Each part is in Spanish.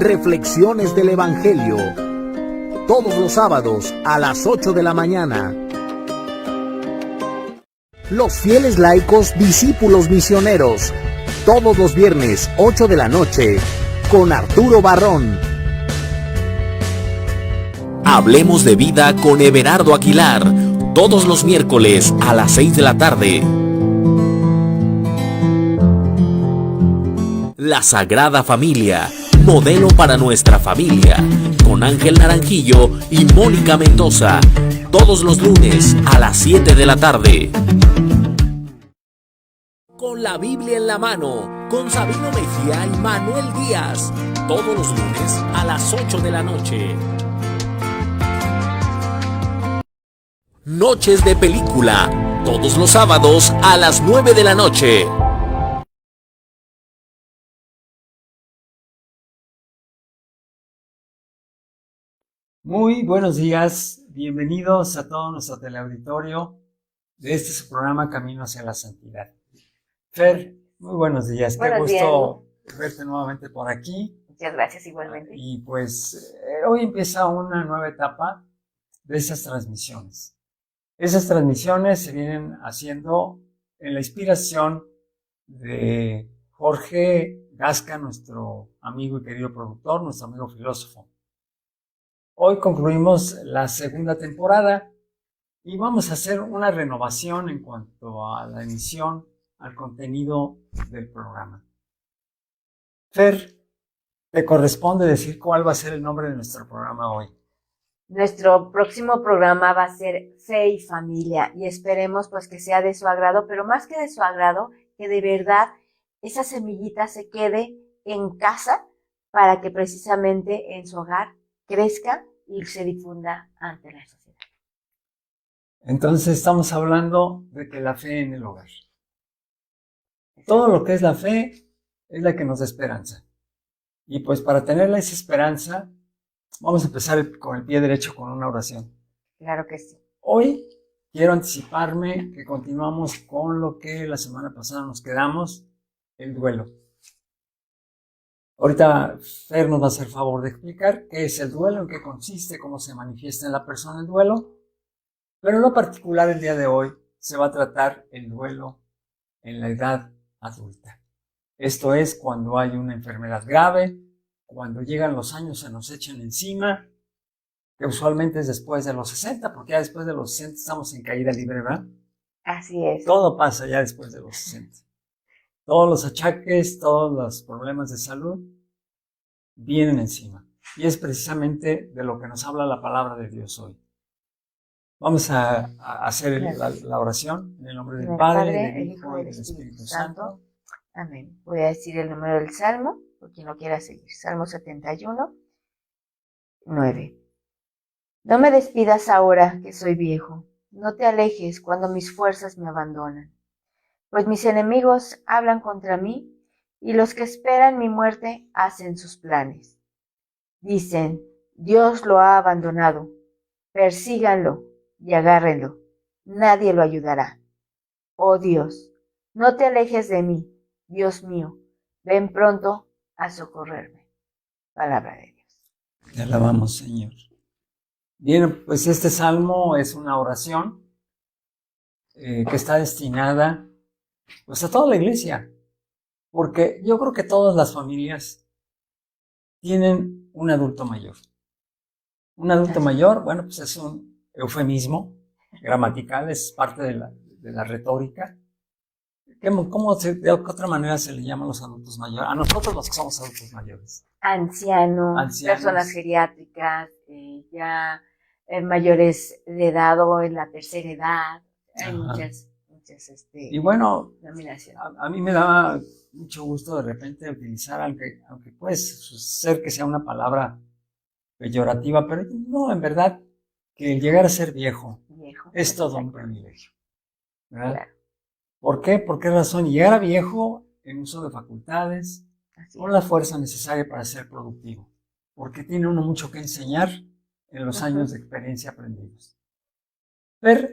Reflexiones del Evangelio. Todos los sábados a las 8 de la mañana. Los fieles laicos discípulos misioneros. Todos los viernes 8 de la noche con Arturo Barrón. Hablemos de vida con Everardo Aguilar. Todos los miércoles a las 6 de la tarde. La Sagrada Familia, modelo para nuestra familia, con Ángel Naranjillo y Mónica Mendoza, todos los lunes a las 7 de la tarde. Con la Biblia en la mano, con Sabino Mejía y Manuel Díaz, todos los lunes a las 8 de la noche. Noches de película, todos los sábados a las 9 de la noche. Muy buenos días, bienvenidos a todo nuestro teleauditorio de este su programa Camino hacia la Santidad. Fer, muy buenos días, qué gusto verte nuevamente por aquí. Muchas gracias, igualmente. Y pues hoy empieza una nueva etapa de esas transmisiones. Esas transmisiones se vienen haciendo en la inspiración de Jorge Gasca, nuestro amigo y querido productor, nuestro amigo filósofo. Hoy concluimos la segunda temporada y vamos a hacer una renovación en cuanto a la emisión, al contenido del programa. Fer, te corresponde decir cuál va a ser el nombre de nuestro programa hoy. Nuestro próximo programa va a ser Fe y Familia y esperemos pues que sea de su agrado, pero más que de su agrado, que de verdad esa semillita se quede en casa para que precisamente en su hogar crezca y se difunda ante la sociedad. Entonces estamos hablando de que la fe en el hogar. Todo lo que es la fe es la que nos da esperanza. Y pues para tener esa esperanza, vamos a empezar con el pie derecho con una oración. Claro que sí. Hoy quiero anticiparme que continuamos con lo que la semana pasada nos quedamos, el duelo. Ahorita Fer nos va a hacer favor de explicar qué es el duelo, en qué consiste, cómo se manifiesta en la persona el duelo. Pero en lo particular el día de hoy se va a tratar el duelo en la edad adulta. Esto es cuando hay una enfermedad grave, cuando llegan los años se nos echan encima, que usualmente es después de los 60, porque ya después de los 60 estamos en caída libre, ¿verdad? Así es. Todo pasa ya después de los 60. Todos los achaques, todos los problemas de salud vienen encima. Y es precisamente de lo que nos habla la palabra de Dios hoy. Vamos a hacer la oración en el nombre del Padre, del Hijo y del Espíritu Santo. Amén. Voy a decir el número del Salmo, por quien lo quiera seguir. Salmo 71, 9. No me despidas ahora que soy viejo. No te alejes cuando mis fuerzas me abandonan. Pues mis enemigos hablan contra mí y los que esperan mi muerte hacen sus planes. Dicen, Dios lo ha abandonado. Persíganlo y agárrenlo. Nadie lo ayudará. Oh Dios, no te alejes de mí, Dios mío. Ven pronto a socorrerme. Palabra de Dios. Te alabamos, Señor. Bien, pues este salmo es una oración que está destinada pues a toda la iglesia, porque yo creo que todas las familias tienen un adulto mayor. Un adulto mayor, bueno, pues es un eufemismo gramatical, es parte de la retórica. ¿De qué otra manera se le llaman a los adultos mayores? A nosotros los que somos adultos mayores. Ancianos, personas geriátricas, ya mayores de edad o en la tercera edad. Hay muchas y bueno, denominaciones. A mí me da mucho gusto de repente utilizar, aunque puede ser que sea una palabra peyorativa, pero no, en verdad, que el llegar a ser viejo es todo un privilegio, ¿verdad? Claro. ¿Por qué? ¿Por qué razón? Llegar a viejo en uso de facultades, con la fuerza necesaria para ser productivo, porque tiene uno mucho que enseñar en los años de experiencia aprendidos. Pero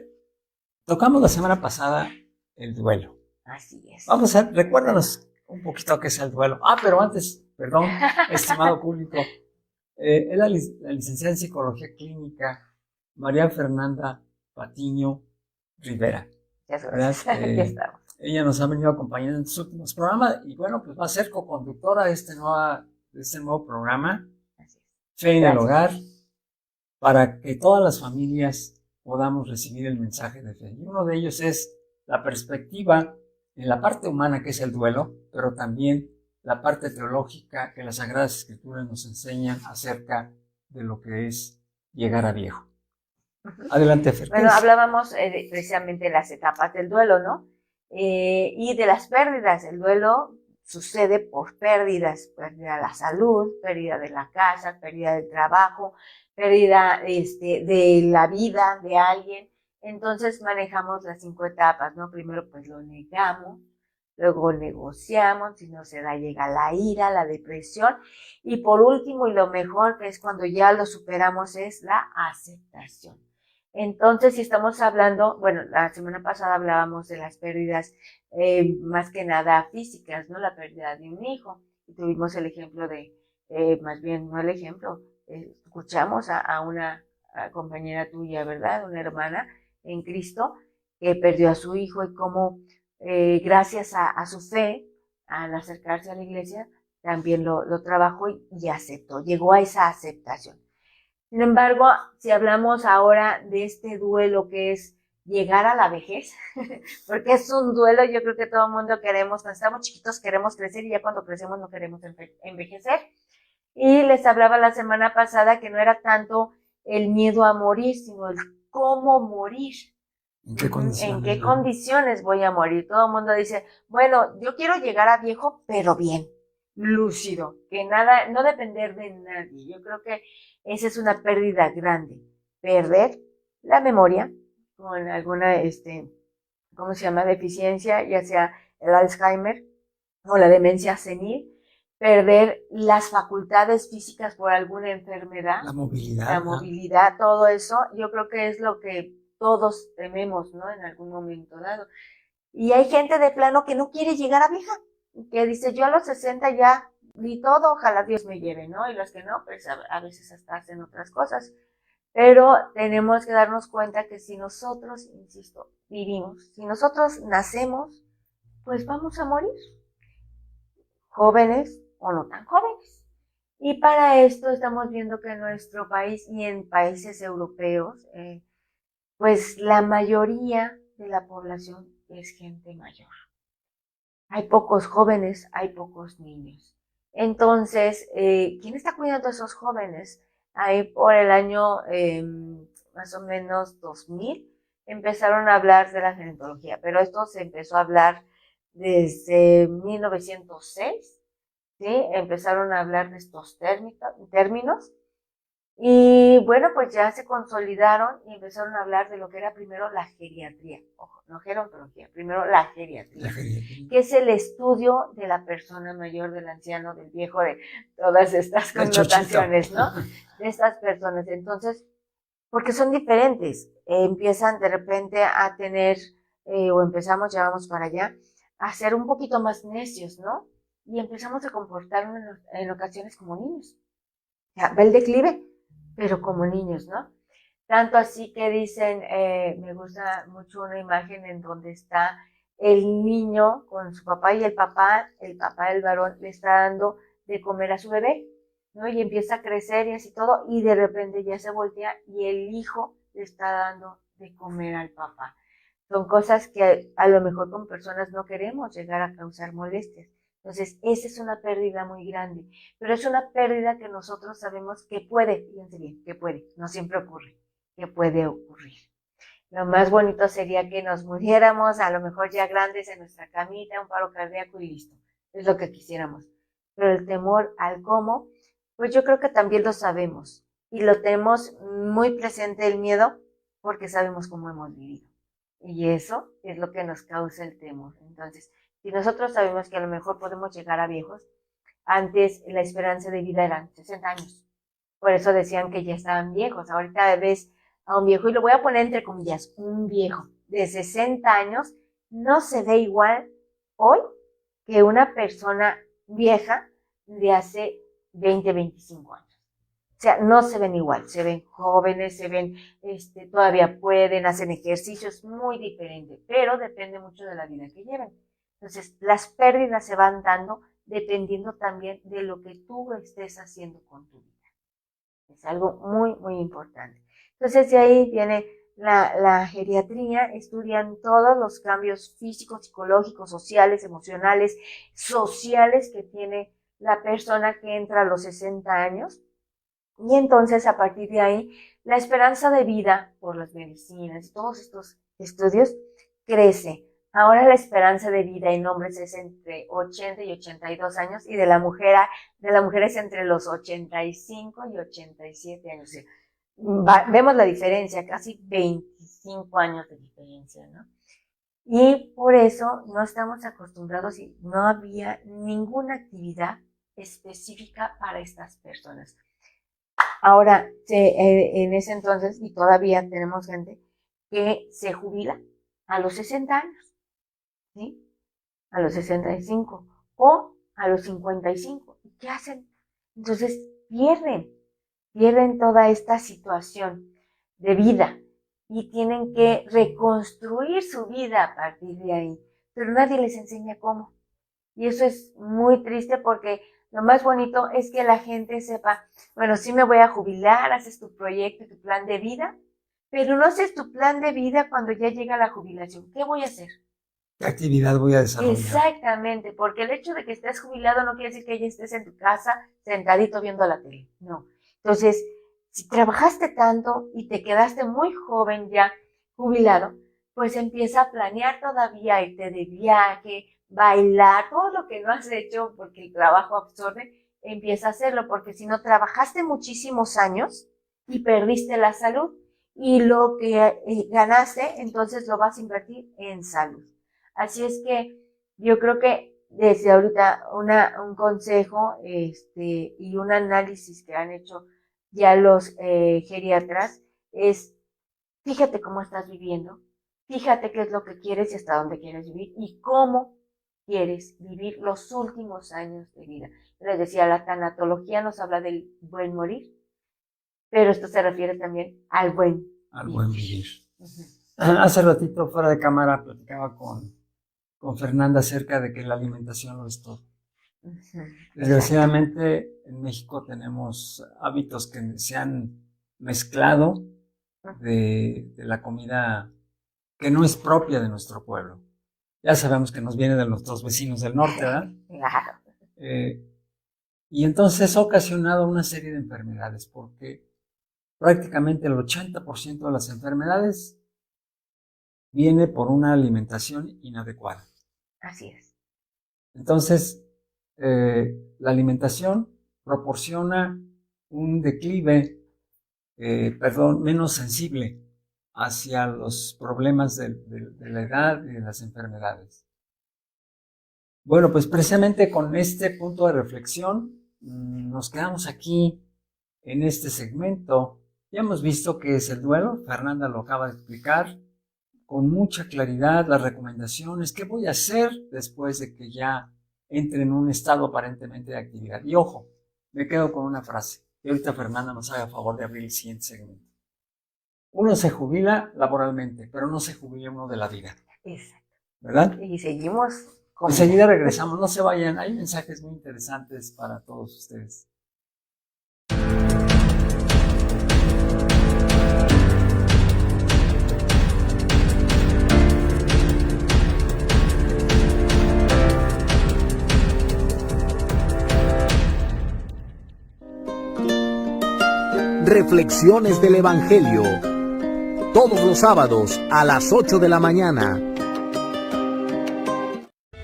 tocamos la semana pasada el duelo. Así es. Recuérdanos un poquito qué es el duelo. Pero antes, perdón, estimado público, es la licenciada en Psicología Clínica, María Fernanda Patiño Rivera. Gracias. Aquí estamos. Ella nos ha venido acompañando en sus últimos programas y bueno, pues va a ser coconductora de este nuevo programa, Fe en el Hogar, para que todas las familias podamos recibir el mensaje de fe. Y uno de ellos es la perspectiva en la parte humana, que es el duelo, pero también la parte teológica que las Sagradas Escrituras nos enseñan acerca de lo que es llegar a viejo. Adelante, Fer. Bueno, hablábamos precisamente de las etapas del duelo, ¿no? Y de las pérdidas. El duelo sucede por pérdidas, pérdida de la salud, pérdida de la casa, pérdida del trabajo, pérdida de la vida de alguien. Entonces manejamos las 5 etapas, ¿no? Primero pues lo negamos, luego negociamos, si no se da llega la ira, la depresión y por último y lo mejor que es cuando ya lo superamos es la aceptación. Entonces si estamos hablando, bueno, la semana pasada hablábamos de las pérdidas más que nada físicas, ¿no? La pérdida de un hijo y tuvimos el ejemplo de, más bien no el ejemplo, escuchamos a una compañera tuya, ¿verdad? Una hermana en Cristo que perdió a su hijo y cómo gracias a su fe, al acercarse a la iglesia, también lo trabajó y aceptó, llegó a esa aceptación. Sin embargo, si hablamos ahora de este duelo que es llegar a la vejez, porque es un duelo, yo creo que todo el mundo queremos, cuando estamos chiquitos queremos crecer y ya cuando crecemos no queremos envejecer. Y les hablaba la semana pasada que no era tanto el miedo a morir, sino el cómo morir. ¿En qué condiciones? ¿En qué condiciones voy a morir? Todo el mundo dice, bueno, yo quiero llegar a viejo, pero bien, lúcido, que nada, no depender de nadie. Yo creo que esa es una pérdida grande. Perder la memoria con alguna, ¿cómo se llama? Deficiencia, ya sea el Alzheimer o la demencia senil. Perder las facultades físicas por alguna enfermedad. La movilidad, todo eso, yo creo que es lo que todos tememos, ¿no? En algún momento dado. Y hay gente de plano que no quiere llegar a vieja, que dice, yo a los 60 ya vi todo, ojalá Dios me lleve, ¿no? Y los que no, pues a veces hasta hacen otras cosas. Pero tenemos que darnos cuenta que si nosotros, insisto, vivimos, si nosotros nacemos, pues vamos a morir. Jóvenes o no tan jóvenes. Y para esto estamos viendo que en nuestro país y en países europeos, pues la mayoría de la población es gente mayor. Hay pocos jóvenes, hay pocos niños. Entonces, ¿quién está cuidando a esos jóvenes? Ahí por el año más o menos 2000 empezaron a hablar de la gerontología, pero esto se empezó a hablar desde 1906, ¿sí? Empezaron a hablar de estos términos y bueno, pues ya se consolidaron y empezaron a hablar de lo que era primero la geriatría, ojo, no gerontología, primero la geriatría, que es el estudio de la persona mayor, del anciano, del viejo, de todas estas connotaciones, ¿no? De estas personas. Entonces, porque son diferentes, empiezan de repente a tener, o empezamos, ya vamos para allá, a ser un poquito más necios, ¿no? Y empezamos a comportarnos en ocasiones como niños. O sea, va el declive, pero como niños, ¿no? Tanto así que dicen, me gusta mucho una imagen en donde está el niño con su papá y el papá del varón le está dando de comer a su bebé, ¿no? Y empieza a crecer y así todo, y de repente ya se voltea y el hijo le está dando de comer al papá. Son cosas que a lo mejor con personas no queremos llegar a causar molestias. Entonces, esa es una pérdida muy grande, pero es una pérdida que nosotros sabemos que puede, fíjense bien, que puede, no siempre ocurre, que puede ocurrir. Lo más bonito sería que nos muriéramos, a lo mejor ya grandes en nuestra camita, un paro cardíaco y listo, es lo que quisiéramos. Pero el temor al cómo, pues yo creo que también lo sabemos y lo tenemos muy presente el miedo porque sabemos cómo hemos vivido. Y eso es lo que nos causa el temor. Entonces, si nosotros sabemos que a lo mejor podemos llegar a viejos, antes la esperanza de vida eran 60 años. Por eso decían que ya estaban viejos. Ahorita ves a un viejo, y lo voy a poner entre comillas, un viejo de 60 años, no se ve igual hoy que una persona vieja de hace 20, 25 años. O sea, no se ven igual, se ven jóvenes, se ven, todavía pueden, hacen ejercicios muy diferentes, pero depende mucho de la vida que lleven. Entonces, las pérdidas se van dando dependiendo también de lo que tú estés haciendo con tu vida. Es algo muy, muy importante. Entonces, de ahí viene la geriatría, estudian todos los cambios físicos, psicológicos, sociales, emocionales, sociales que tiene la persona que entra a los 60 años. Y entonces, a partir de ahí, la esperanza de vida por las medicinas y todos estos estudios crece. Ahora la esperanza de vida en hombres es entre 80 y 82 años y de la mujer es entre los 85 y 87 años. Sí. Vemos la diferencia, casi 25 años de diferencia, ¿no? Y por eso no estamos acostumbrados y no había ninguna actividad específica para estas personas. Ahora, en ese entonces, y todavía tenemos gente que se jubila a los 60 años, ¿sí? A los 65 o a los 55. ¿Y qué hacen? Entonces pierden toda esta situación de vida y tienen que reconstruir su vida a partir de ahí, pero nadie les enseña cómo. Y eso es muy triste porque lo más bonito es que la gente sepa, bueno, sí me voy a jubilar, haces tu proyecto, tu plan de vida, pero no haces tu plan de vida cuando ya llega la jubilación. ¿Qué voy a hacer? ¿Qué actividad voy a desarrollar? Exactamente, porque el hecho de que estés jubilado no quiere decir que ya estés en tu casa sentadito viendo la tele, no. Entonces, si trabajaste tanto y te quedaste muy joven ya jubilado, pues empieza a planear todavía irte de viaje, bailar, todo lo que no has hecho porque el trabajo absorbe, empieza a hacerlo, porque si no trabajaste muchísimos años y perdiste la salud y lo que ganaste, entonces lo vas a invertir en salud. Así es que yo creo que desde ahorita un consejo y un análisis que han hecho ya los geriatras es, fíjate cómo estás viviendo, fíjate qué es lo que quieres y hasta dónde quieres vivir y cómo quieres vivir los últimos años de vida. Les decía, la tanatología nos habla del buen morir, pero esto se refiere también al buen vivir. Uh-huh. Hace ratito fuera de cámara platicaba con Fernanda acerca de que la alimentación lo es todo. Uh-huh. Desgraciadamente en México tenemos hábitos que se han mezclado de la comida que no es propia de nuestro pueblo. Ya sabemos que nos viene de nuestros vecinos del norte, ¿verdad? Claro. Y entonces ha ocasionado una serie de enfermedades, porque prácticamente el 80% de las enfermedades viene por una alimentación inadecuada. Así es. Entonces, la alimentación proporciona un declive, menos sensible hacia los problemas de la edad y de las enfermedades. Bueno, pues precisamente con este punto de reflexión nos quedamos aquí en este segmento. Ya hemos visto qué es el duelo, Fernanda lo acaba de explicar con mucha claridad, las recomendaciones, qué voy a hacer después de que ya entre en un estado aparentemente de actividad. Y ojo, me quedo con una frase, y ahorita Fernanda nos haga favor de abrir el siguiente segmento. Uno se jubila laboralmente, pero no se jubila uno de la vida. Exacto. ¿Verdad? Y seguimos. Enseguida regresamos, no se vayan, hay mensajes muy interesantes para todos ustedes. Reflexiones del Evangelio. Todos los sábados a las 8 de la mañana.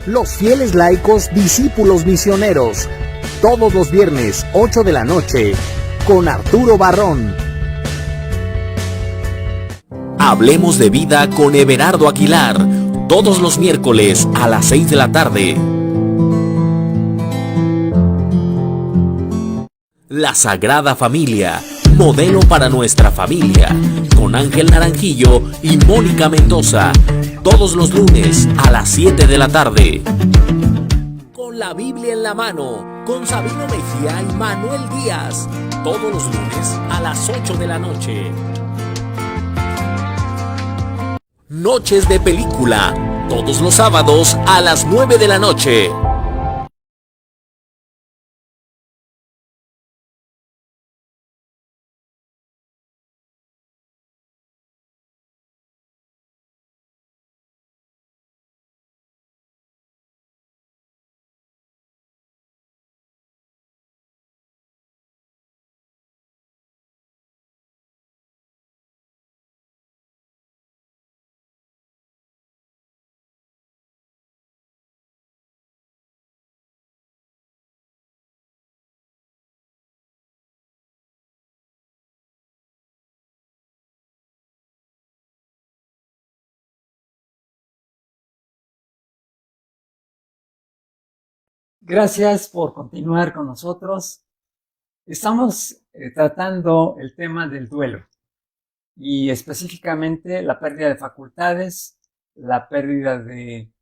Los fieles laicos discípulos misioneros. Todos los viernes 8 de la noche con Arturo Barrón. Hablemos de vida con Everardo Aguilar. Todos los miércoles a las 6 de la tarde. La Sagrada Familia, modelo para nuestra familia, con Ángel Naranjillo y Mónica Mendoza, todos los lunes a las 7 de la tarde. Con la Biblia en la mano, con Sabino Mejía y Manuel Díaz, todos los lunes a las 8 de la noche. Noches de película, todos los sábados a las 9 de la noche. Gracias por continuar con nosotros. Estamos tratando el tema del duelo y específicamente la pérdida de facultades, la pérdida de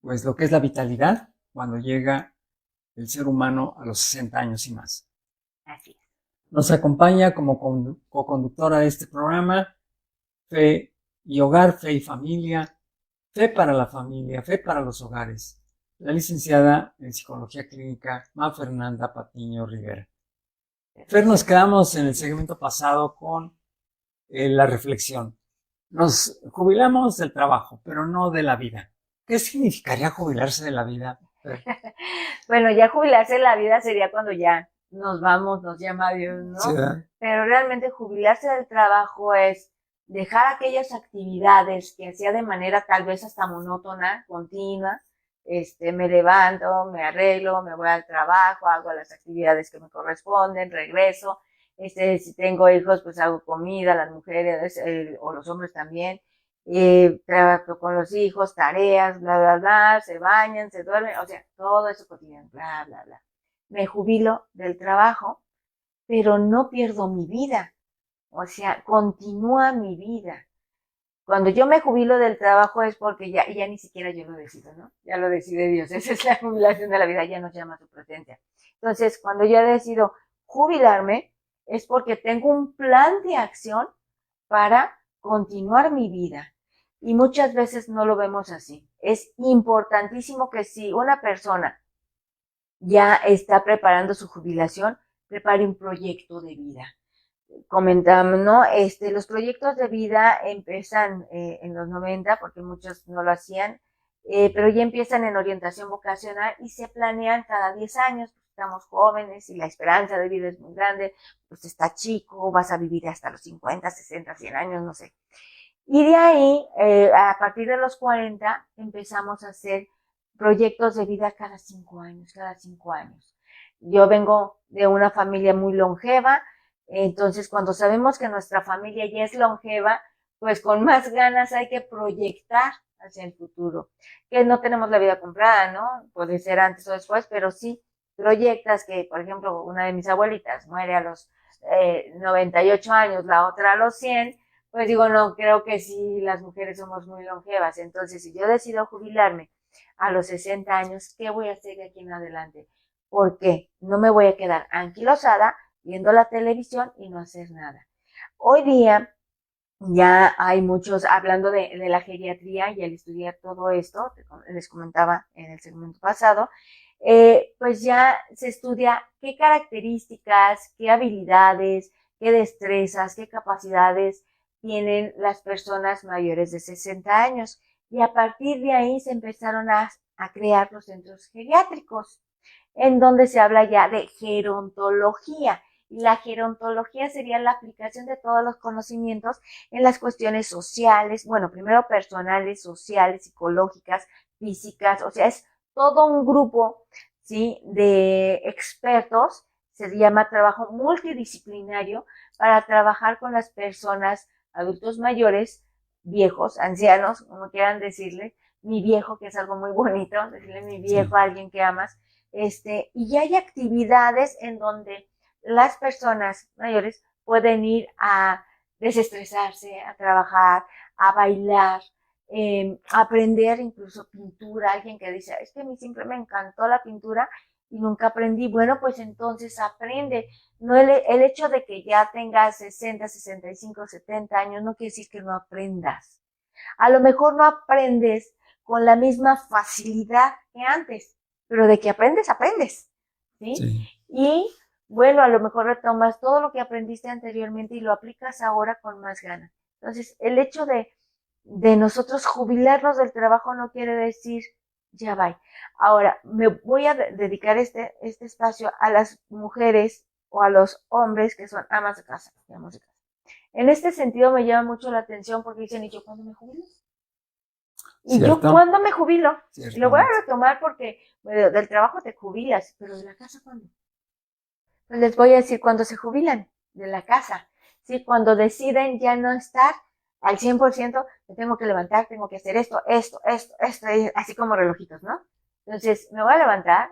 pues lo que es la vitalidad cuando llega el ser humano a los 60 años y más. Así es. Nos acompaña como co-conductora de este programa Fe y Hogar, Fe y Familia, Fe para la familia, Fe para los hogares, la licenciada en Psicología Clínica Ma Fernanda Patiño Rivera. Fer, nos quedamos en el segmento pasado con la reflexión. Nos jubilamos del trabajo, pero no de la vida. ¿Qué significaría jubilarse de la vida, Fer? Bueno, ya jubilarse de la vida sería cuando ya nos vamos, nos llama Dios, ¿no? Sí, ¿verdad? Pero realmente jubilarse del trabajo es dejar aquellas actividades que hacía de manera tal vez hasta monótona, continua. Me levanto, me arreglo, me voy al trabajo, hago las actividades que me corresponden, regreso. Si tengo hijos, pues hago comida, las mujeres o los hombres también. Trabajo con los hijos, tareas, bla, bla, bla, se bañan, se duermen, o sea, todo eso cotidiano, bla, bla, bla. Me jubilo del trabajo, pero no pierdo mi vida, o sea, continúa mi vida. Cuando yo me jubilo del trabajo es porque ya ni siquiera yo lo decido, ¿no? Ya lo decide Dios, esa es la jubilación de la vida, ya nos llama su presencia. Entonces, cuando yo decido jubilarme, es porque tengo un plan de acción para continuar mi vida. Y muchas veces no lo vemos así. Es importantísimo que si una persona ya está preparando su jubilación, prepare un proyecto de vida. Comentamos, ¿no? Los proyectos de vida empiezan en los 90, porque muchos no lo hacían, pero ya empiezan en orientación vocacional y se planean cada 10 años, pues estamos jóvenes y la esperanza de vida es muy grande, pues está chico, vas a vivir hasta los 50, 60, 100 años, no sé. Y de ahí, a partir de los 40, empezamos a hacer proyectos de vida cada 5 años, cada 5 años. Yo vengo de una familia muy longeva, entonces cuando sabemos que nuestra familia ya es longeva, pues con más ganas hay que proyectar hacia el futuro. Que no tenemos la vida comprada, ¿no? Puede ser antes o después, pero sí proyectas que, por ejemplo, una de mis abuelitas muere a los 98 años, la otra a los 100, pues digo, no, creo que sí, las mujeres somos muy longevas. Entonces, si yo decido jubilarme a los 60 años, ¿qué voy a hacer de aquí en adelante? Porque no me voy a quedar anquilosada viendo la televisión y no hacer nada. Hoy día ya hay muchos, hablando de la geriatría y al estudiar todo esto, les comentaba en el segmento pasado, pues ya se estudia qué características, qué habilidades, qué destrezas, qué capacidades tienen las personas mayores de 60 años. Y a partir de ahí se empezaron a crear los centros geriátricos, en donde se habla ya de gerontología. Y la gerontología sería la aplicación de todos los conocimientos en las cuestiones sociales, bueno, primero personales, sociales, psicológicas, físicas, o sea, es todo un grupo, ¿sí?, de expertos, se llama trabajo multidisciplinario para trabajar con las personas, adultos mayores, viejos, ancianos, como quieran decirle, mi viejo, que es algo muy bonito, decirle mi viejo a alguien que amas, y ya hay actividades en donde las personas mayores pueden ir a desestresarse, a trabajar, a bailar, aprender incluso pintura, alguien que dice, es que a mí siempre me encantó la pintura y nunca aprendí. Bueno, pues entonces aprende. No el hecho de que ya tengas 60, 65, 70 años no quiere decir que no aprendas. A lo mejor no aprendes con la misma facilidad que antes, pero de que aprendes, aprendes, ¿sí? Sí. Y bueno, a lo mejor retomas todo lo que aprendiste anteriormente y lo aplicas ahora con más ganas. Entonces, el hecho de nosotros jubilarnos del trabajo no quiere decir ya va. Ahora, me voy a dedicar este espacio a las mujeres o a los hombres que son amas de casa, digamos de casa. En este sentido me llama mucho la atención porque dicen, ¿y yo cuándo me jubilo? ¿Y ¿Cierto? yo cuándo me jubilo? Cierto. Y lo voy a retomar porque bueno, del trabajo te jubilas, pero de la casa ¿cuándo? Pues les voy a decir cuando se jubilan de la casa, ¿sí? Cuando deciden ya no estar al 100%, me tengo que levantar, tengo que hacer esto, así como relojitos, ¿no? Entonces, me voy a levantar,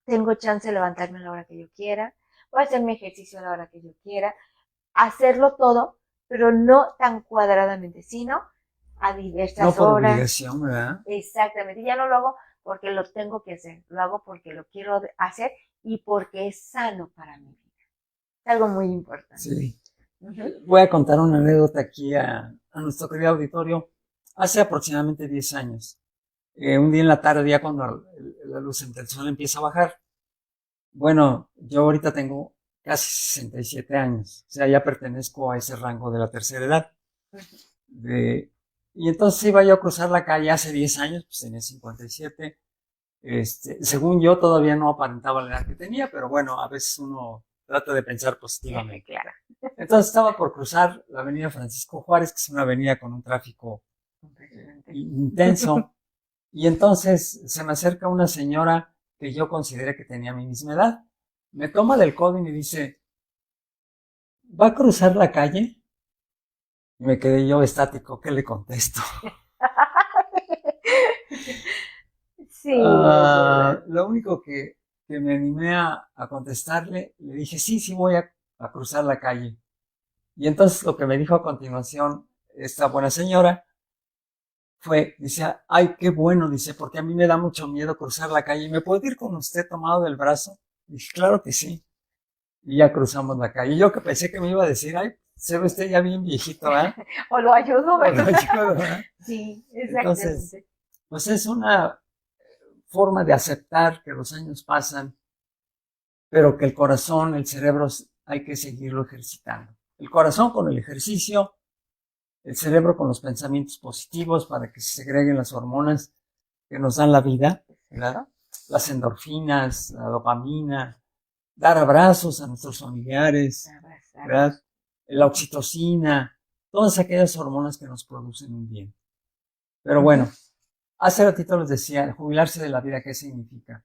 tengo chance de levantarme a la hora que yo quiera, voy a hacer mi ejercicio a la hora que yo quiera, hacerlo todo, pero no tan cuadradamente, sino a diversas No por horas. obligación, ¿verdad? Exactamente, ya no lo hago porque lo tengo que hacer, lo hago porque lo quiero hacer y porque es sano para mi vida. Es algo muy importante. Sí. Uh-huh. Voy a contar una anécdota aquí a nuestro querido auditorio. Hace aproximadamente 10 años, un día en la tarde, ya cuando la luz entre el sol empieza a bajar, bueno, yo ahorita tengo casi 67 años, o sea, ya pertenezco a ese rango de la tercera edad. Y entonces iba yo a cruzar la calle hace 10 años, pues tenía 57. Según yo, todavía no aparentaba la edad que tenía, pero bueno, a veces uno trata de pensar positivamente. Claro. Entonces estaba por cruzar la avenida Francisco Juárez, que es una avenida con un tráfico intenso, y entonces se me acerca una señora que yo consideré que tenía mi misma edad, me toma del codo y me dice, ¿va a cruzar la calle? Y me quedé yo estático, ¿qué le contesto? Sí. Lo único que me animé a contestarle, le dije, sí, voy a cruzar la calle. Y entonces lo que me dijo a continuación esta buena señora dice, ay, qué bueno, dice, porque a mí me da mucho miedo cruzar la calle. ¿Me puedo ir con usted tomado del brazo? Y dije, claro que sí. Y ya cruzamos la calle. Yo que pensé que me iba a decir, ay, se ve usted ya bien viejito, ¿verdad? O lo ayudo, ¿verdad? ¿Verdad? Sí, exactamente. Entonces, pues es una forma de aceptar que los años pasan, pero que el corazón, el cerebro, hay que seguirlo ejercitando. El corazón con el ejercicio, el cerebro con los pensamientos positivos para que se segreguen las hormonas que nos dan la vida, ¿verdad? Las endorfinas, la dopamina, dar abrazos a nuestros familiares, ¿verdad? La oxitocina, todas aquellas hormonas que nos producen un bien. Pero bueno, hace ratito les decía, jubilarse de la vida, ¿qué significa?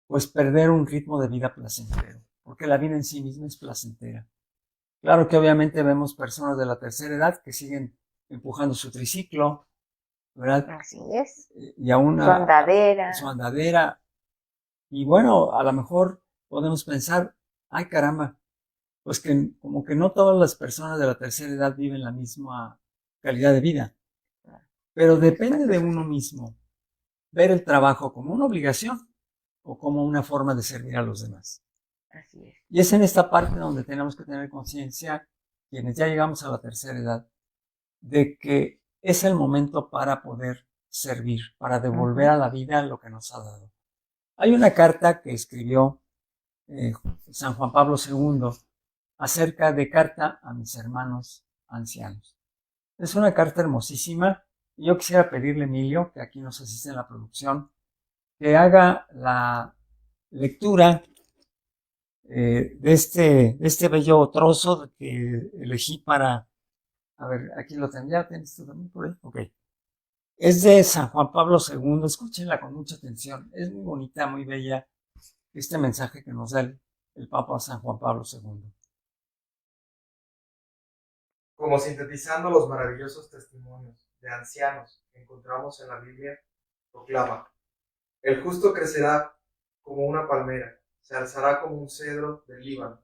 Pues perder un ritmo de vida placentero, porque la vida en sí misma es placentera. Claro que obviamente vemos personas de la tercera edad que siguen empujando su triciclo, ¿verdad? Así es. Y aún su andadera. Y bueno, a lo mejor podemos pensar, ay caramba, pues que como que no todas las personas de la tercera edad viven la misma calidad de vida. Pero depende de uno mismo ver el trabajo como una obligación o como una forma de servir a los demás. Así es. Y es en esta parte donde tenemos que tener conciencia, quienes ya llegamos a la tercera edad, de que es el momento para poder servir, para devolver a la vida lo que nos ha dado. Hay una carta que escribió San Juan Pablo II acerca de carta a mis hermanos ancianos. Es una carta hermosísima. Yo quisiera pedirle a Emilio, que aquí nos asiste en la producción, que haga la lectura de este bello trozo que elegí para, a ver, aquí lo tendría, ¿tienes tú también por ahí? Ok. Es de San Juan Pablo II, escúchenla con mucha atención, es muy bonita, muy bella, este mensaje que nos da el Papa San Juan Pablo II. Como sintetizando los maravillosos testimonios de ancianos que encontramos en la Biblia, proclama: el justo crecerá como una palmera, se alzará como un cedro del Líbano.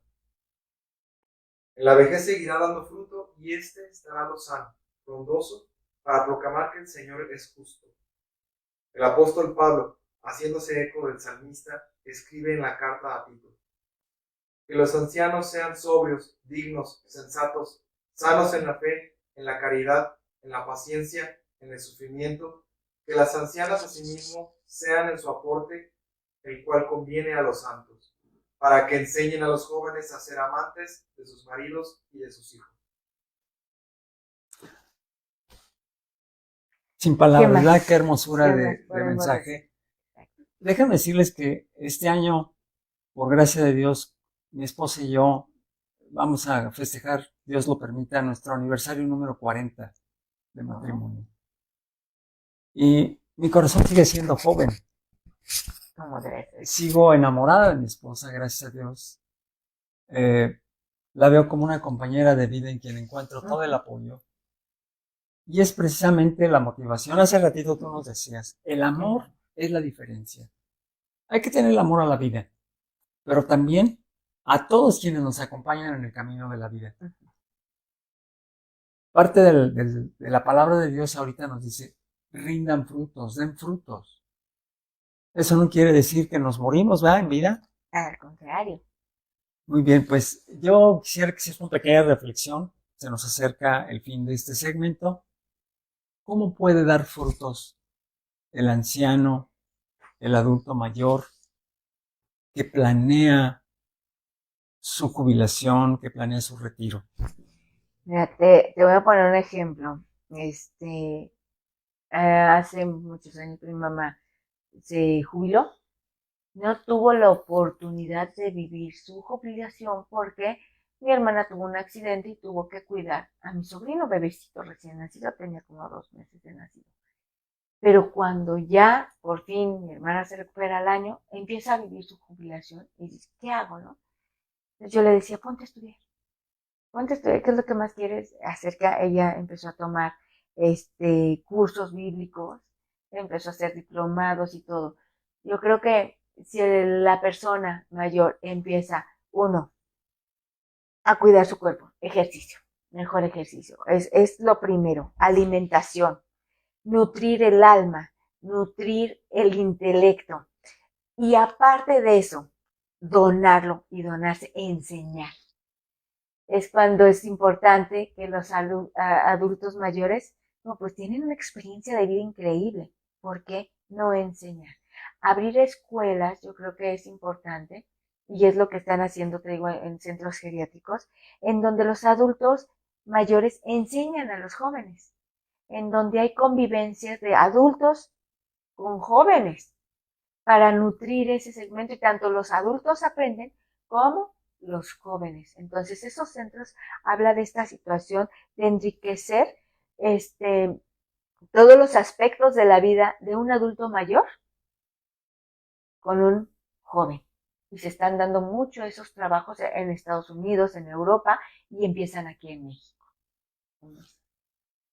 En la vejez seguirá dando fruto y éste estará lozano, frondoso, para proclamar que el Señor es justo. El apóstol Pablo, haciéndose eco del salmista, escribe en la carta a Tito: que los ancianos sean sobrios, dignos, sensatos, sanos en la fe, en la caridad, en la paciencia, en el sufrimiento, que las ancianas asimismo sean en su aporte, el cual conviene a los santos, para que enseñen a los jóvenes a ser amantes de sus maridos y de sus hijos. Sin palabras, más? ¿verdad? Qué hermosura ¿Qué de más podemos mensaje. Déjenme decirles que este año, por gracia de Dios, mi esposa y yo vamos a festejar, Dios lo permita, nuestro aniversario número 40 de matrimonio. Y mi corazón sigue siendo joven. ¿Cómo debe ser? Sigo enamorada de mi esposa, gracias a Dios. La veo como una compañera de vida en quien encuentro todo el apoyo. Y es precisamente la motivación. Hace ratito tú nos decías, el amor es la diferencia. Hay que tener el amor a la vida, pero también a todos quienes nos acompañan en el camino de la vida. Parte de la palabra de Dios ahorita nos dice, rindan frutos, den frutos. Eso no quiere decir que nos morimos, ¿va? En vida. Al contrario. Muy bien, pues yo quisiera que hicieras una pequeña reflexión. Se nos acerca el fin de este segmento. ¿Cómo puede dar frutos el anciano, el adulto mayor, que planea su jubilación, que planea su retiro? Mira, te voy a poner un ejemplo. Hace muchos años mi mamá se jubiló. No tuvo la oportunidad de vivir su jubilación porque mi hermana tuvo un accidente y tuvo que cuidar a mi sobrino bebecito recién nacido, tenía como 2 meses de nacido. Pero cuando ya por fin mi hermana se recupera al año, empieza a vivir su jubilación y dice, ¿qué hago, no? Entonces yo le decía, ponte a estudiar, ¿qué es lo que más quieres? Ella empezó a tomar cursos bíblicos, empezó a hacer diplomados y todo. Yo creo que si la persona mayor empieza, uno, a cuidar su cuerpo, ejercicio, mejor ejercicio, es lo primero, alimentación, nutrir el alma, nutrir el intelecto, y aparte de eso, donarlo y donarse, enseñar. Es cuando es importante que los adultos mayores, pues tienen una experiencia de vida increíble. ¿Por qué no enseñar? Abrir escuelas, yo creo que es importante, y es lo que están haciendo, te digo, en centros geriátricos, en donde los adultos mayores enseñan a los jóvenes, en donde hay convivencias de adultos con jóvenes, para nutrir ese segmento, y tanto los adultos aprenden como los jóvenes. Entonces, esos centros habla de esta situación de enriquecer todos los aspectos de la vida de un adulto mayor con un joven. Y se están dando mucho esos trabajos en Estados Unidos, en Europa, y empiezan aquí en México.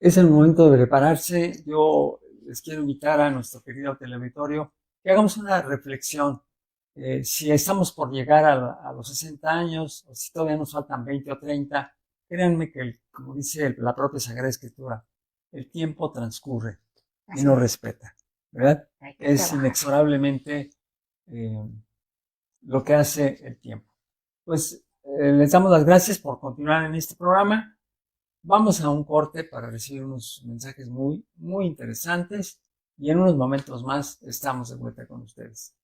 Es el momento de prepararse. Yo les quiero invitar a nuestro querido teleauditorio que hagamos una reflexión. Si estamos por llegar a los 60 años, o si todavía nos faltan 20 o 30, créanme que, como dice la propia Sagrada Escritura, el tiempo transcurre y no respeta, ¿verdad? Es inexorablemente lo que hace el tiempo. Pues les damos las gracias por continuar en este programa. Vamos a un corte para recibir unos mensajes muy, muy interesantes y en unos momentos más estamos de vuelta con ustedes.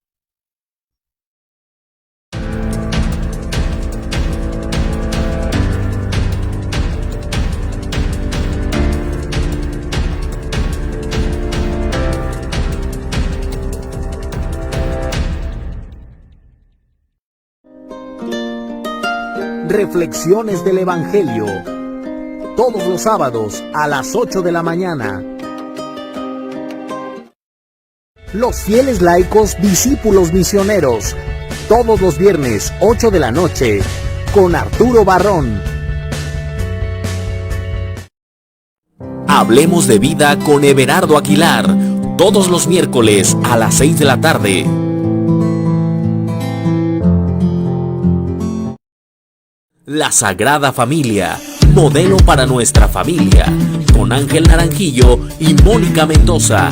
Reflexiones del Evangelio. Todos los sábados a las 8 de la mañana. Los fieles laicos discípulos misioneros. Todos los viernes 8 de la noche con Arturo Barrón. Hablemos de vida con Everardo Aguilar. Todos los miércoles a las 6 de la tarde. La Sagrada Familia, modelo para nuestra familia, con Ángel Naranjillo y Mónica Mendoza,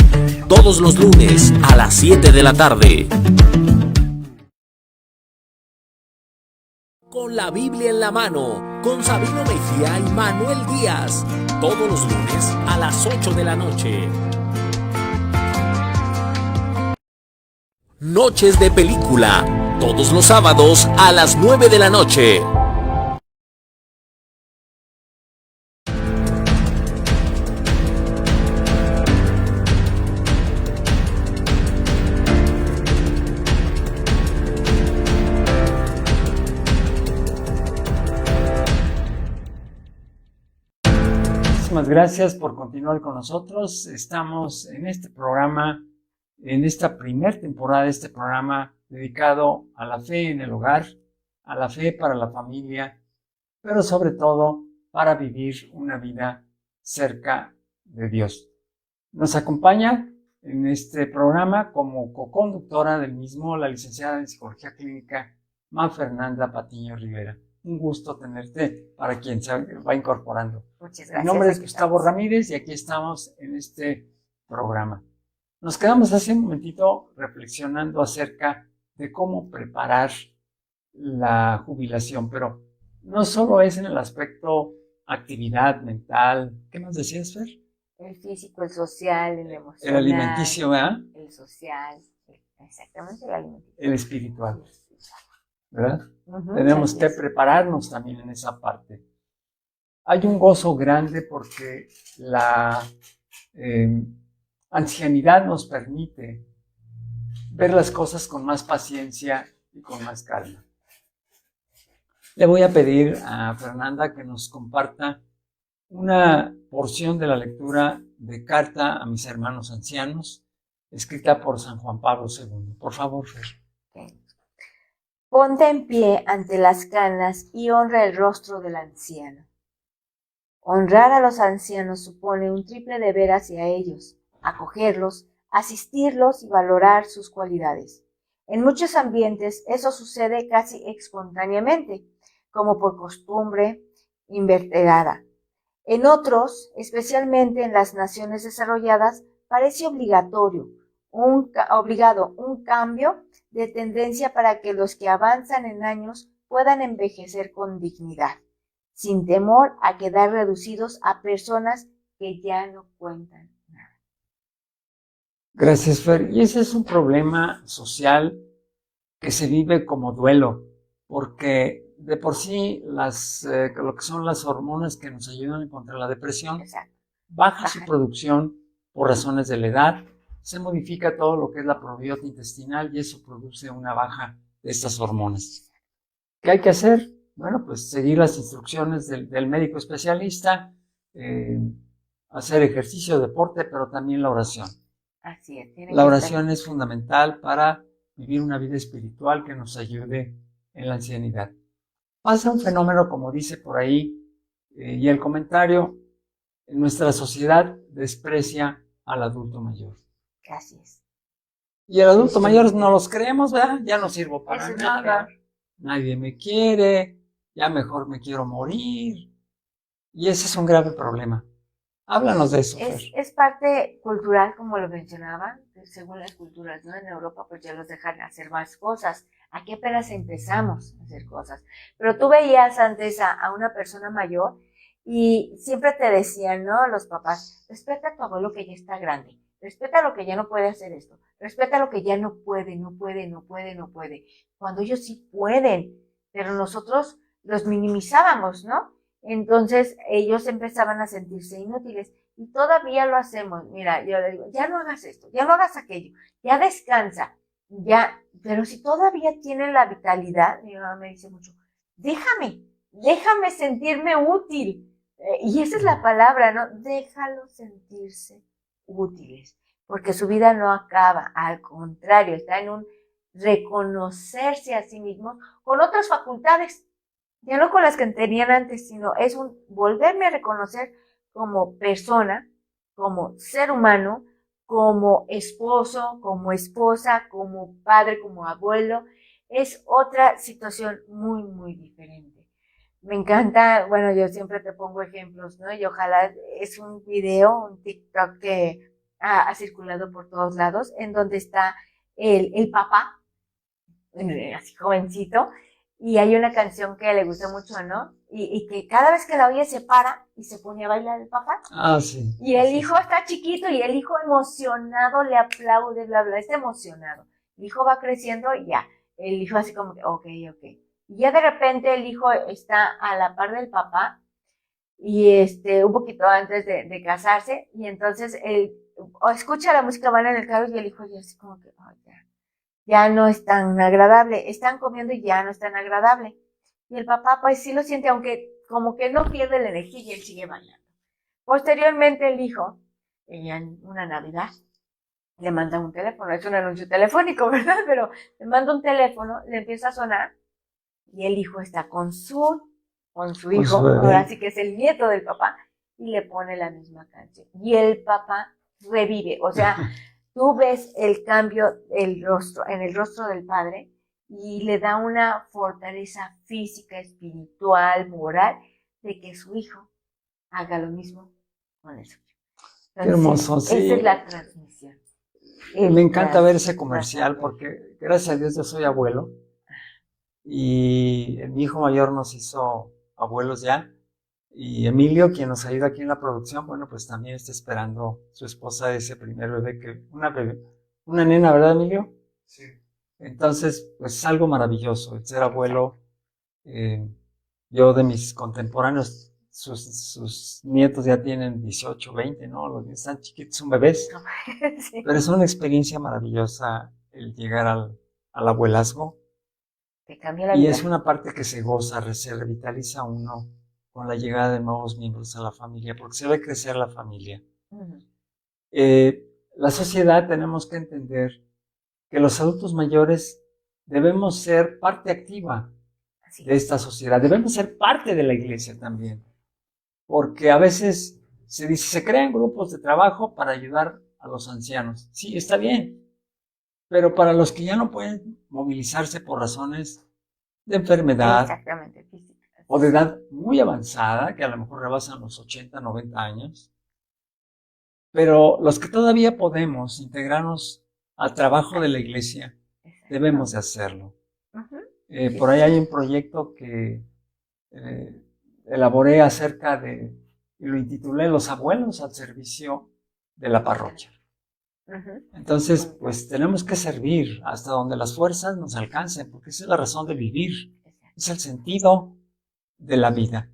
todos los lunes a las 7 de la tarde. Con la Biblia en la mano, con Sabino Mejía y Manuel Díaz, todos los lunes a las 8 de la noche. Noches de película, todos los sábados a las 9 de la noche. Muchísimas gracias por continuar con nosotros. Estamos en este programa, en esta primera temporada de este programa dedicado a la fe en el hogar, a la fe para la familia, pero sobre todo para vivir una vida cerca de Dios. Nos acompaña en este programa como coconductora del mismo la licenciada en Psicología Clínica Ma Fernanda Patiño Rivera. Un gusto tenerte para quien se va incorporando. Muchas gracias. Mi nombre es Gustavo Ramírez y aquí estamos en este programa. Nos quedamos hace un momentito reflexionando acerca de cómo preparar la jubilación, pero no solo es en el aspecto actividad mental. ¿Qué más decías, Fer? El físico, el social, el emocional. El alimenticio, ¿verdad? El social, exactamente el alimenticio. El espiritual, ¿verdad? Uh-huh, Tenemos que prepararnos también en esa parte. Hay un gozo grande porque la ancianidad nos permite ver las cosas con más paciencia y con más calma. Le voy a pedir a Fernanda que nos comparta una porción de la lectura de Carta a mis hermanos ancianos, escrita por San Juan Pablo II. Por favor, Fer. Okay. Ponte en pie ante las canas y honra el rostro del anciano. Honrar a los ancianos supone un triple deber hacia ellos: acogerlos, asistirlos y valorar sus cualidades. En muchos ambientes eso sucede casi espontáneamente, como por costumbre invertebrada. En otros, especialmente en las naciones desarrolladas, parece obligado un cambio de tendencia para que los que avanzan en años puedan envejecer con dignidad, sin temor a quedar reducidos a personas que ya no cuentan nada. Gracias, Fer. Y ese es un problema social que se vive como duelo, porque de por sí lo que son las hormonas que nos ayudan contra la depresión, baja su producción por razones de la edad, se modifica todo lo que es la probiota intestinal y eso produce una baja de estas hormonas. ¿Qué hay que hacer? Bueno, pues seguir las instrucciones del médico especialista, hacer ejercicio, deporte, pero también la oración. Así es. La oración es fundamental para vivir una vida espiritual que nos ayude en la ancianidad. Pasa un fenómeno, como dice por ahí, y el comentario, en nuestra sociedad desprecia al adulto mayor. Así es. Y el adulto mayor no los creemos, ¿verdad? Ya no sirvo para nada, nadie me quiere, ya mejor me quiero morir. Y ese es un grave problema. Háblanos de eso, Fer. Es parte cultural, como lo mencionaba, según las culturas, ¿no? En Europa pues ya los dejan hacer más cosas. Aquí apenas empezamos a hacer cosas. Pero tú veías antes a una persona mayor y siempre te decían, ¿no? Los papás, respeta a tu abuelo que ya está grande, respeta lo que ya no puede hacer esto, respeta lo que ya no puede. Cuando ellos sí pueden, pero nosotros los minimizábamos, ¿no? Entonces ellos empezaban a sentirse inútiles y todavía lo hacemos. Mira, yo le digo, ya no hagas esto, ya no hagas aquello, ya descansa, ya, pero si todavía tienen la vitalidad, mi mamá me dice mucho, déjame sentirme útil. Y esa es la palabra, ¿no? Déjalos sentirse útiles, porque su vida no acaba, al contrario, está en un reconocerse a sí mismos con otras facultades, ya no con las que tenían antes, sino es un volverme a reconocer como persona, como ser humano, como esposo, como esposa, como padre, como abuelo. Es otra situación muy, muy diferente. Me encanta, bueno, yo siempre te pongo ejemplos, ¿no? Y ojalá es un video, un TikTok que ha circulado por todos lados, en donde está el papá, así jovencito, y hay una canción que le gusta mucho, ¿no? Y que cada vez que la oye se para y se pone a bailar el papá. Ah, sí. Y el hijo está chiquito y el hijo emocionado le aplaude, bla, bla, está emocionado. El hijo va creciendo y ya, el hijo así como que, ok. Y ya de repente el hijo está a la par del papá y un poquito antes de casarse y entonces él escucha la música, van en el carro y el hijo ya así como que, oh, ya no es tan agradable, están comiendo y ya no es tan agradable. Y el papá pues sí lo siente, aunque como que no pierde la energía y él sigue bailando. Posteriormente el hijo, en una Navidad, le manda un teléfono, es un anuncio telefónico, ¿verdad? Pero le manda un teléfono, le empieza a sonar y el hijo está con su hijo, ahora sí que es el nieto del papá, y le pone la misma canción. Y el papá revive, o sea, tú ves el cambio en el rostro del padre y le da una fortaleza física, espiritual, moral, de que su hijo haga lo mismo con el suyo. Entonces, qué hermoso, sí. Esa es la transmisión. Me encanta ver ese comercial porque, gracias a Dios, yo soy abuelo y mi hijo mayor nos hizo abuelos ya. Y Emilio, quien nos ayuda aquí en la producción, bueno, pues también está esperando su esposa ese primer bebé, una nena, ¿verdad, Emilio? Sí. Entonces, pues es algo maravilloso el ser abuelo. Yo de mis contemporáneos, sus nietos ya tienen 18, 20, ¿no? Los niños están chiquitos, son bebés. Sí. Pero es una experiencia maravillosa el llegar al abuelazgo. Te cambia la Y vida. es una parte que se goza, se revitaliza uno con la llegada de nuevos miembros a la familia, porque se ve crecer la familia. Uh-huh. La sociedad tenemos que entender que los adultos mayores debemos ser parte activa de esta sociedad, debemos ser parte de la iglesia también, porque a veces se dice, se crean grupos de trabajo para ayudar a los ancianos. Sí, está bien, pero para los que ya no pueden movilizarse por razones de enfermedad, exactamente, o de edad muy avanzada, que a lo mejor rebasan los 80, 90 años, pero los que todavía podemos integrarnos al trabajo de la iglesia, debemos de hacerlo. Uh-huh. Por ahí hay un proyecto que elaboré acerca de, y lo intitulé Los abuelos al servicio de la parroquia. Uh-huh. Entonces, pues tenemos que servir hasta donde las fuerzas nos alcancen, porque esa es la razón de vivir, es el sentido de la vida.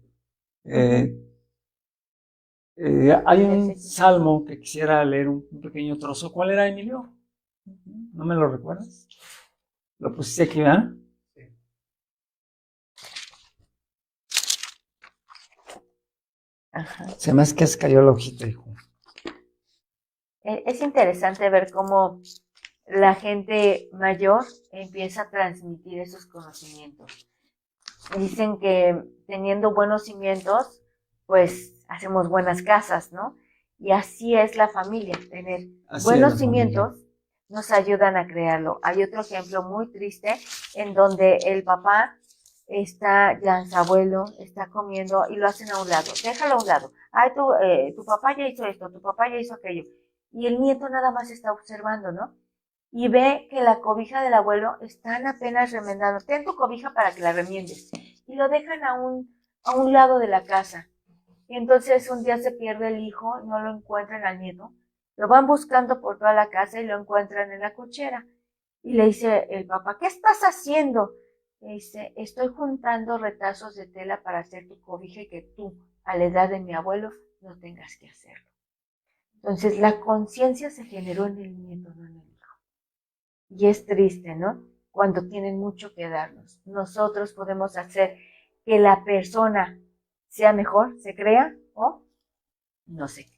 Hay un salmo que quisiera leer un pequeño trozo. ¿Cuál era, Emilio? ¿No me lo recuerdas? ¿Lo pusiste aquí, verdad? Sí. Ajá. Se me hace que se cayó la hojita, hijo. Es interesante ver cómo la gente mayor empieza a transmitir esos conocimientos. Dicen que teniendo buenos cimientos, pues hacemos buenas casas, ¿no? Y así es la familia, tener buenos cimientos nos ayudan a crearlo. Hay otro ejemplo muy triste en donde el papá está ya su abuelo, está comiendo y lo hacen a un lado, déjalo a un lado. Ay, tu papá ya hizo esto, tu papá ya hizo aquello. Y el nieto nada más está observando, ¿no? Y ve que la cobija del abuelo están apenas remendando. Ten tu cobija para que la remiendes. Y lo dejan a un lado de la casa. Y entonces un día se pierde el hijo, no lo encuentran al nieto. Lo van buscando por toda la casa y lo encuentran en la cochera. Y le dice el papá, ¿qué estás haciendo? Le dice, estoy juntando retazos de tela para hacer tu cobija y que tú, a la edad de mi abuelo, no tengas que hacerlo. Entonces la conciencia se generó en el nieto, no en el hijo. Y es triste, ¿no? Cuando tienen mucho que darnos. Nosotros podemos hacer que la persona sea mejor, se crea o no se crea.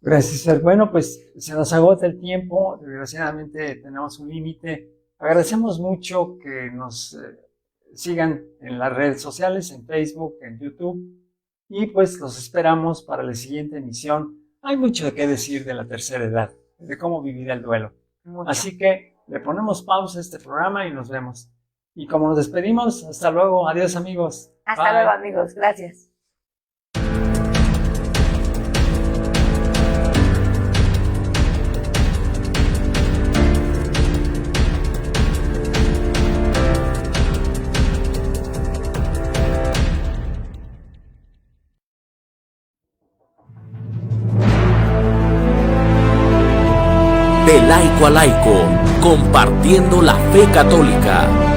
Gracias, Fer. Bueno, pues se nos agota el tiempo. Desgraciadamente tenemos un límite. Agradecemos mucho que nos sigan en las redes sociales, en Facebook, en YouTube. Y pues los esperamos para la siguiente emisión. Hay mucho que decir de la tercera edad, de cómo vivir el duelo. Mucho. Así que le ponemos pausa a este programa y nos vemos. Y como nos despedimos, hasta luego. Adiós, amigos. Hasta Bye. luego, amigos. Gracias. De laico a laico, compartiendo la fe católica.